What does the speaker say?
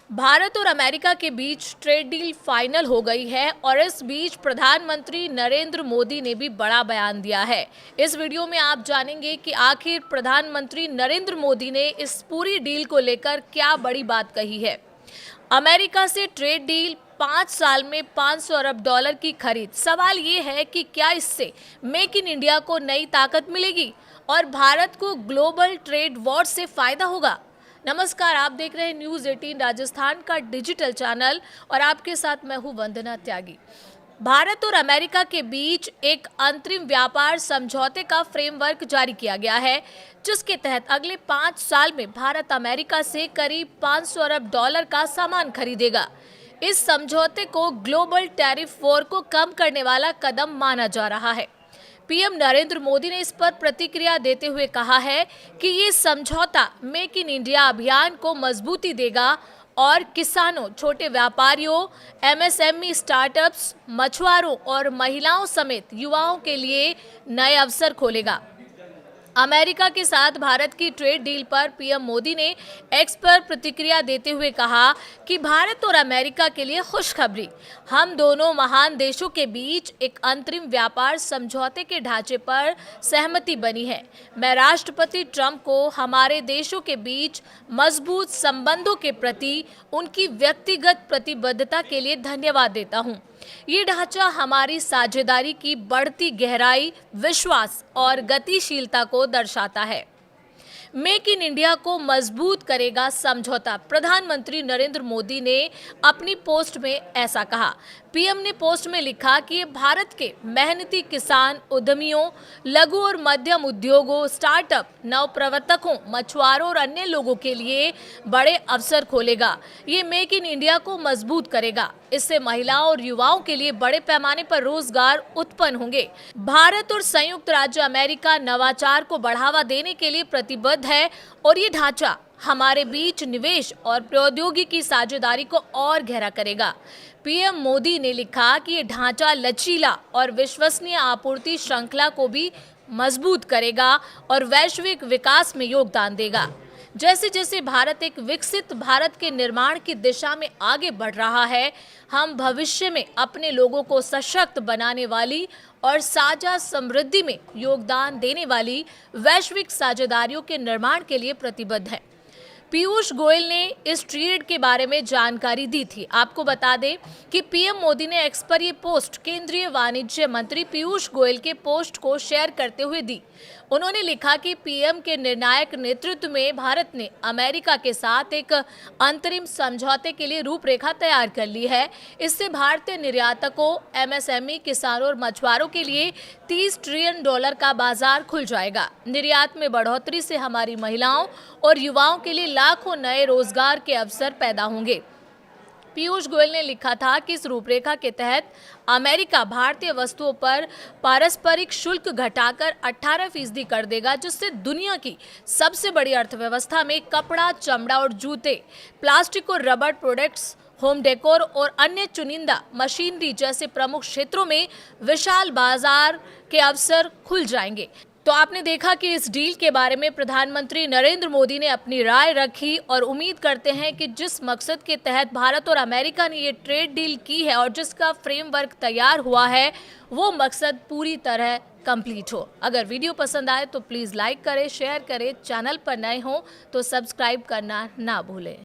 भारत और अमेरिका के बीच trade deal final हो गई है और इस बीच प्रधानमंत्री नरेंद्र मोदी ने भी बड़ा बयान दिया है। इस वीडियो में आप जानेंगे कि आखिर प्रधानमंत्री नरेंद्र मोदी ने इस पूरी डील को लेकर क्या बड़ी बात कही है। अमेरिका से ट्रेड डील 5 साल में $500 अरब की खरीद। सवाल ये है कि क्या इससे मेक इन इंडिया को नई ताकत मिलेगी और भारत को ग्लोबल ट्रेड वॉर से फायदा होगा। नमस्कार, आप देख रहे हैं न्यूज़ 18 राजस्थान का डिजिटल चैनल और आपके साथ मैं हूं वंदना त्यागी। भारत और अमेरिका के बीच एक अंतरिम व्यापार समझौते का फ्रेमवर्क जारी किया गया है, जिसके तहत अगले 5 साल में भारत अमेरिका से करीब $500 अरब का सामान खरीदेगा। इस समझौते को ग्लोबल टैरिफ वॉर को कम करने वाला कदम माना जा रहा है। पीएम नरेंद्र मोदी ने इस पर प्रतिक्रिया देते हुए कहा है कि ये समझौता मेक इन इंडिया अभियान को मजबूती देगा और किसानों, छोटे व्यापारियों, एमएसएमई स्टार्टअप्स, मछुआरों और महिलाओं समेत युवाओं के लिए नए अवसर खोलेगा। अमेरिका के साथ भारत की ट्रेड डील पर पीएम मोदी ने एक्स पर प्रतिक्रिया देते हुए कहा कि भारत और अमेरिका के लिए खुशखबरी, हम दोनों महान देशों के बीच एक अंतरिम व्यापार समझौते के ढांचे पर सहमति बनी है। मैं राष्ट्रपति ट्रंप को हमारे देशों के बीच मजबूत संबंधों के प्रति उनकी व्यक्तिगत प्रतिबद्धता के लिए धन्यवाद देता हूं। ये ढांचा हमारी साझेदारी की बढ़ती गहराई, विश्वास और गतिशीलता को दर्शाता है। मेक इन इंडिया को मजबूत करेगा समझौता। प्रधानमंत्री नरेंद्र मोदी ने अपनी पोस्ट में ऐसा कहा। पीएम ने पोस्ट में लिखा कि ये भारत के मेहनती किसान, उद्यमियों, लघु और मध्यम उद्योगों, स्टार्टअप, नवप्रवर्तकों, मछुआरों और अन्य लोगों के लिए बड़े अवसर खोलेगा। ये मेक इन इंडिया को मजबूत करेगा। इससे महिलाओं और युवाओं के लिए बड़े पैमाने पर रोजगार उत्पन्न होंगे। भारत और संयुक्त राज्य अमेरिका नवाचार को बढ़ावा देने के लिए प्रतिबद्ध है और ये ढांचा हमारे बीच निवेश और प्रौद्योगिकी साझेदारी को और गहरा करेगा। पीएम मोदी ने लिखा कि ये ढांचा लचीला और विश्वसनीय आपूर्ति श्रृंखला को भी मजबूत करेगा और वैश्विक विकास में योगदान देगा। जैसे जैसे भारत एक विकसित भारत के निर्माण की दिशा में आगे बढ़ रहा है, हम भविष्य में अपने लोगों को सशक्त बनाने वाली और साझा समृद्धि में योगदान देने वाली वैश्विक साझेदारियों के निर्माण के लिए प्रतिबद्ध हैं। पीयूष गोयल ने इस ट्रेड के बारे में जानकारी दी थी। आपको बता दें कि पीएम मोदी ने एक्स पर ये पोस्ट केंद्रीय वाणिज्य मंत्री पीयूष गोयल के पोस्ट को शेयर करते हुए दी। उन्होंने लिखा कि पीएम के निर्णायक नेतृत्व में भारत ने अमेरिका के साथ एक अंतरिम समझौते के लिए रूपरेखा तैयार कर ली है। इससे भारतीय निर्यातकों, एमएसएमई, किसानों और मछुआरों के लिए $30 ट्रिलियन का बाजार खुल जाएगा। निर्यात में बढ़ोतरी से हमारी महिलाओं और युवाओं के लिए लाखों नए रोजगार के अवसर पैदा होंगे। पीयूष गोयल ने लिखा था कि इस रूपरेखा के तहत अमेरिका भारतीय वस्तुओं पर पारस्परिक शुल्क घटाकर 18% कर देगा, जिससे दुनिया की सबसे बड़ी अर्थव्यवस्था में कपड़ा, चमड़ा और जूते, प्लास्टिक और रबर प्रोडक्ट्स, होम डेकोर और अन्य चुनिंदा मशीनरी जैसे प्रमुख क्षेत्रों में विशाल बाजार के अवसर खुल जाएंगे। तो आपने देखा कि इस डील के बारे में प्रधानमंत्री नरेंद्र मोदी ने अपनी राय रखी और उम्मीद करते हैं कि जिस मकसद के तहत भारत और अमेरिका ने ये ट्रेड डील की है और जिसका फ्रेमवर्क तैयार हुआ है, वो मकसद पूरी तरह कंप्लीट हो। अगर वीडियो पसंद आए तो प्लीज़ लाइक करें, शेयर करें। चैनल पर नए हों तो सब्सक्राइब करना ना भूलें।